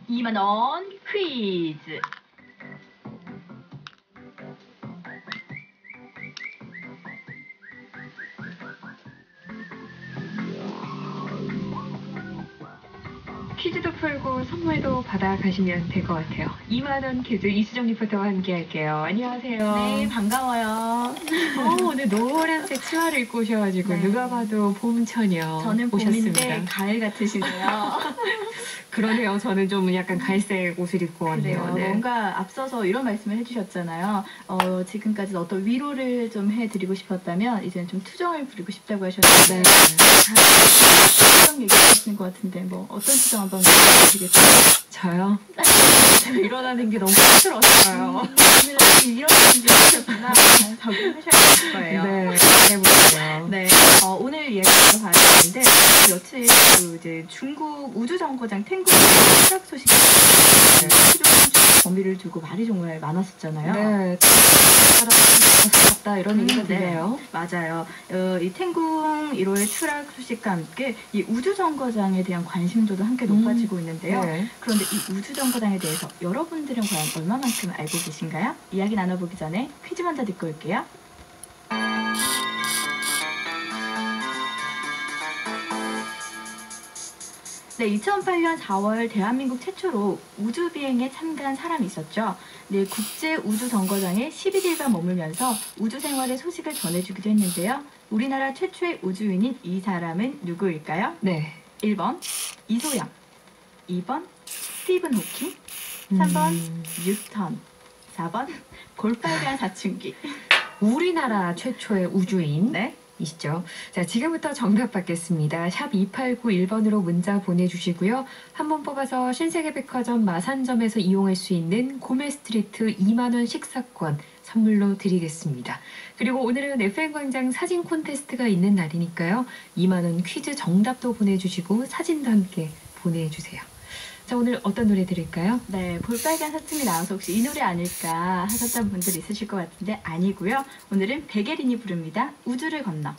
2만 원 퀴즈. 퀴즈도 풀고 선물도 받아가시면 될 것 같아요. 2만 원 퀴즈 이수정 리포터와 함께 할게요. 안녕하세요. 네, 반가워요. 오늘 노란색 치마를 입고 오셔가지고 네. 누가 봐도 봄처녀 저는 오셨습니다. 봄인데 가을 같으시네요. 그러네요. 저는 좀 약간 갈색 옷을 입고 왔네요. 그래요. 네. 뭔가 앞서서 이런 말씀을 해주셨잖아요. 지금까지 어떤 위로를 좀 해드리고 싶었다면 이제는 좀 투정을 부리고 싶다고 하셨는데 투정 얘기하시는 것 같은데 뭐 어떤 투정 한번 부탁드리겠어요? 저요? 제가 일어나는 게 너무 쑥스러웠어요. 일어나는 줄 아셨구나. 적응하셔야 될 거예요. 네, 잘해볼게요. 네, 오늘 이야기를 봐야되는데 며칠 이제 중국 우주정거장 탱구의 추락 소식이 범위를 두고 말이 정말 많았었잖아요. 네, 살았다 이런 얘기가 들려요. 맞아요. 이 탱궁 1호의 추락 소식과 함께 이 우주정거장에 대한 관심도도 함께 높아지고 있는데요. 네. 그런데 이 우주정거장에 대해서 여러분들은 과연 얼마만큼 알고 계신가요? 이야기 나눠보기 전에 퀴즈 먼저 듣고 올게요. 네, 2008년 4월 대한민국 최초로 우주비행에 참가한 사람이 있었죠. 네, 국제우주정거장에 11일간 머물면서 우주생활의 소식을 전해주기도 했는데요. 우리나라 최초의 우주인인 이 사람은 누구일까요? 네. 1번 이소영, 2번 스티븐 호킹, 3번 뉴턴, 4번 볼빨간 사춘기. 우리나라 최초의 우주인. 네. 이시죠. 자, 지금부터 정답 받겠습니다. 샵 2891번으로 문자 보내주시고요. 한 번 뽑아서 신세계백화점 마산점에서 이용할 수 있는 고메스트리트 2만원 식사권 선물로 드리겠습니다. 그리고 오늘은 FM광장 사진 콘테스트가 있는 날이니까요. 2만원 퀴즈 정답도 보내주시고 사진도 함께 보내주세요. 자, 오늘 어떤 노래 들을까요? 네, 볼빨간 사춘기 나와서 혹시 이 노래 아닐까 하셨던 분들 있으실 것 같은데 아니고요. 오늘은 백예린이 부릅니다. 우주를 건너.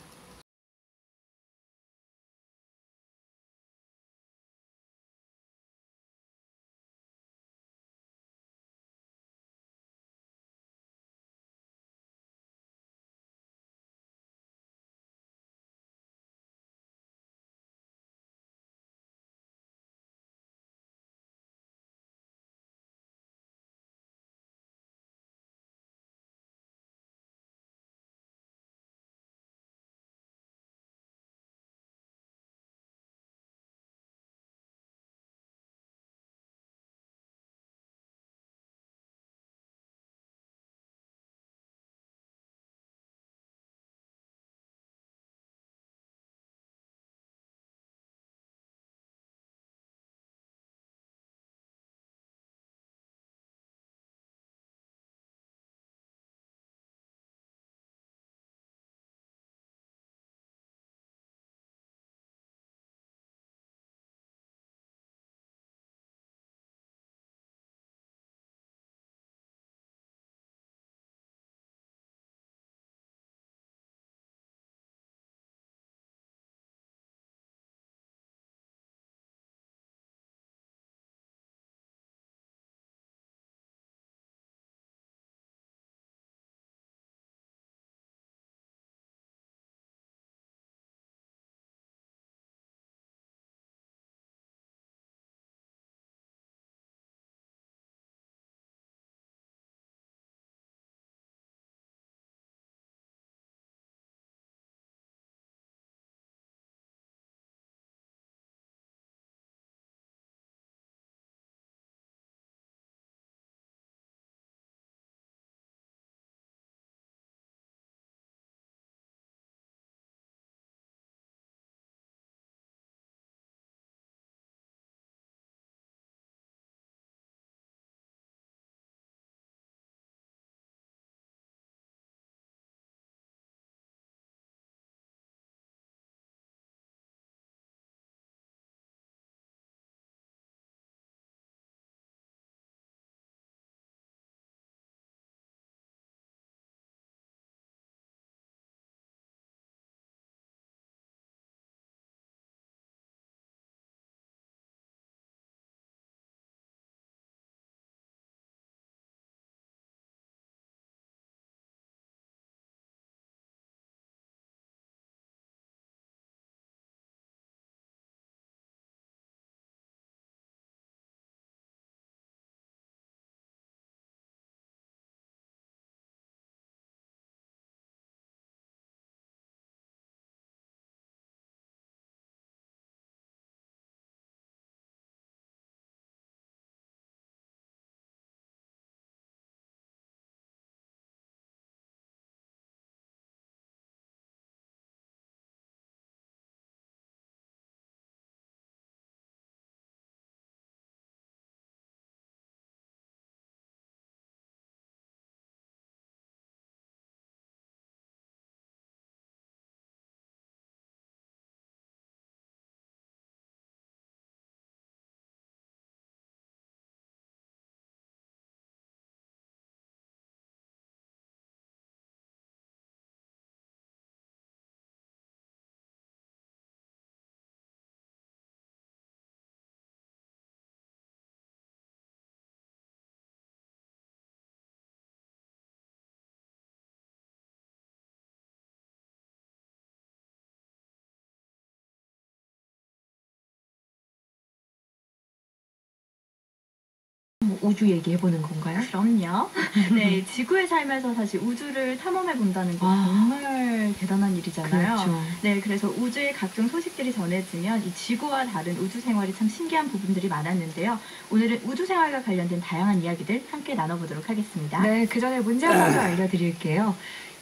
뭐 우주 얘기해보는 건가요? 그럼요. 네, 지구에 살면서 사실 우주를 탐험해 본다는 게 정말 대단한 일이잖아요. 그렇죠. 네, 그래서 우주의 각종 소식들이 전해지면 이 지구와 다른 우주 생활이 참 신기한 부분들이 많았는데요. 오늘은 우주 생활과 관련된 다양한 이야기들 함께 나눠보도록 하겠습니다. 네, 그 전에 문제 먼저 알려드릴게요.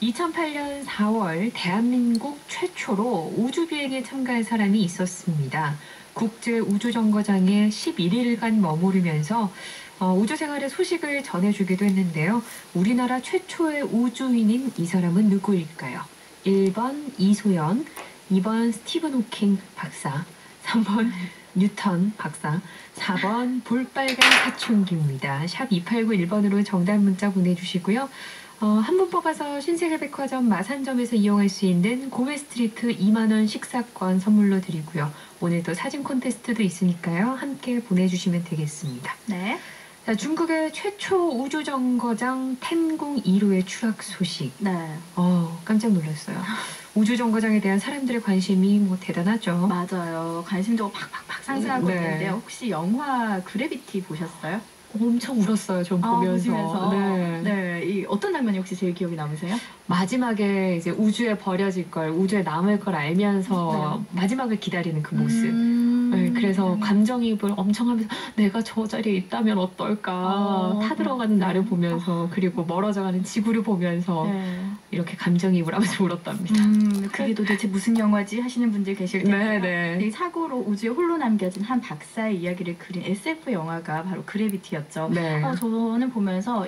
2008년 4월 대한민국 최초로 우주 비행에 참가한 사람이 있었습니다. 국제 우주정거장에 11일간 머무르면서 우주 생활의 소식을 전해주기도 했는데요. 우리나라 최초의 우주인인 이 사람은 누구일까요? 1번 이소연, 2번 스티븐 호킹 박사, 3번 뉴턴 박사, 4번 볼빨간 사춘기입니다. 샵 2891번으로 정답 문자 보내주시고요. 한 분 뽑아서 신세계백화점 마산점에서 이용할 수 있는 고메스트리트 2만원 식사권 선물로 드리고요. 오늘도 사진 콘테스트도 있으니까요. 함께 보내주시면 되겠습니다. 네. 자, 중국의 최초 우주정거장 텐궁 2호의 추락 소식. 네. 깜짝 놀랐어요. 우주정거장에 대한 사람들의 관심이 뭐 대단하죠. 맞아요. 관심도가 팍팍팍 상승하고 네. 있는데요. 혹시 영화 그래비티 보셨어요? 엄청 울었어요. 좀 보면서. 보시면서. 네. 네. 이 어떤 장면이 혹시 제일 기억에 남으세요? 마지막에 이제 우주에 버려질 걸, 우주에 남을 걸 알면서 마지막을 기다리는 그 모습. 네, 그래서 감정이입을 엄청 하면서 내가 저 자리에 있다면 어떨까 타들어가는 나를 보면서 그리고 멀어져가는 지구를 보면서 네. 이렇게 감정이입을 하면서 울었답니다. 그게 도대체 무슨 영화지 하시는 분들 계실 텐데요. 네. 이 사고로 우주에 홀로 남겨진 한 박사의 이야기를 그린 SF 영화가 바로 그래비티였죠. 네. 저는 보면서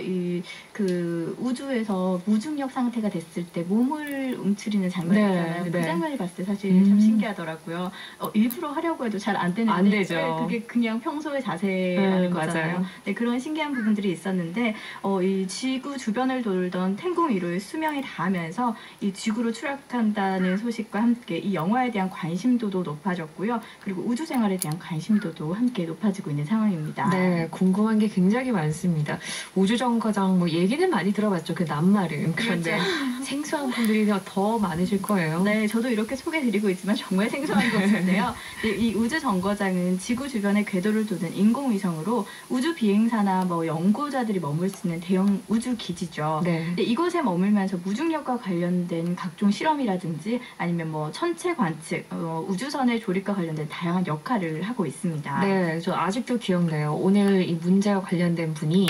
그 우주에서 무중력 상태가 됐을 때 몸을 움츠리는 장면이 네, 있잖아요. 그 네. 장면이 봤을 때 사실 참 신기하더라고요. 일부러 하려고 해도 잘 안 되는데 안 되죠. 네, 그게 그냥 평소의 자세라는 거잖아요. 맞아요. 네, 그런 신기한 부분들이 있었는데 이 지구 주변을 돌던 텐궁 1호의 수명이 닿으면서 이 지구로 추락한다는 소식과 함께 이 영화에 대한 관심도도 높아졌고요. 그리고 우주 생활에 대한 관심도도 함께 높아지고 있는 상황입니다. 네, 궁금한 게 굉장히 많습니다. 우주정거장 뭐 얘기는 많이 들어봤죠. 그 낱말은. 그런데 생소한 분들이 더 많으실 거예요. 네, 저도 이렇게 소개드리고 있지만 정말 생소한 곳인데요. 이 우주 정거장은 지구 주변의 궤도를 도는 인공위성으로 우주 비행사나 뭐 연구자들이 머물 수 있는 대형 우주 기지죠. 네. 근데 이곳에 머물면서 무중력과 관련된 각종 실험이라든지 아니면 뭐 천체 관측, 우주선의 조립과 관련된 다양한 역할을 하고 있습니다. 네, 저 아직도 기억나요. 오늘 이 문제와 관련된 분이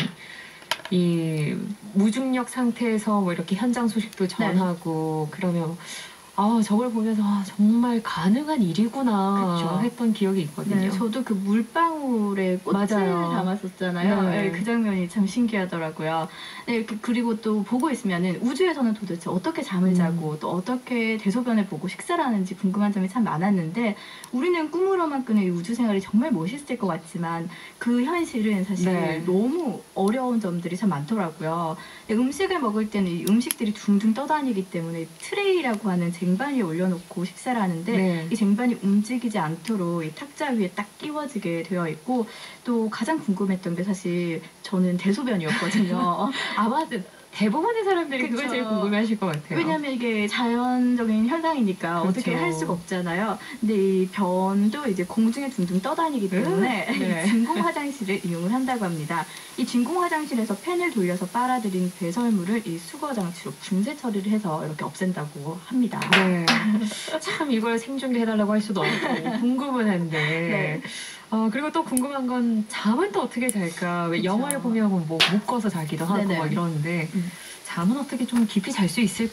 이 무중력 상태에서 뭐 이렇게 현장 소식도 전하고 그러면 저걸 보면서 정말 가능한 일이구나 그쵸. 했던 기억이 있거든요. 네, 저도 그 물방울에 꽃을 맞아요. 담았었잖아요. 네. 네, 그 장면이 참 신기하더라고요. 네, 그리고 또 보고 있으면은 우주에서는 도대체 어떻게 잠을 자고 또 어떻게 대소변을 보고 식사를 하는지 궁금한 점이 참 많았는데 우리는 꿈으로만 꾸는 이 우주 생활이 정말 멋있을 것 같지만 그 현실은 사실 네. 너무 어려운 점들이 참 많더라고요. 네, 음식을 먹을 때는 이 음식들이 둥둥 떠다니기 때문에 트레이라고 하는 쟁반 위에 올려놓고 식사를 하는데 네. 이 쟁반이 움직이지 않도록 이 탁자 위에 딱 끼워지게 되어 있고 또 가장 궁금했던 게 사실 저는 대소변이었거든요. 아마 대부분의 사람들이 그걸 그쵸. 제일 궁금해하실 것 같아요. 왜냐면 이게 자연적인 현상이니까 그렇죠. 어떻게 할 수가 없잖아요. 근데 이 변도 이제 공중에 둥둥 떠다니기 때문에 네. 이 진공 화장실을 이용을 한다고 합니다. 이 진공 화장실에서 팬을 돌려서 빨아들인 배설물을 이 수거 장치로 분쇄 처리를 해서 이렇게 없앤다고 합니다. 네. 참 이걸 생중계해달라고 할 수도 없고 궁금은 한데. 네. 그리고 또 궁금한 건 잠은 또 어떻게 잘까? 왜 그쵸. 영화를 보면 뭐 묶어서 자기도 하고 네네. 막 이러는데 음. 잠은 어떻게 좀 깊이 잘 수 있을까?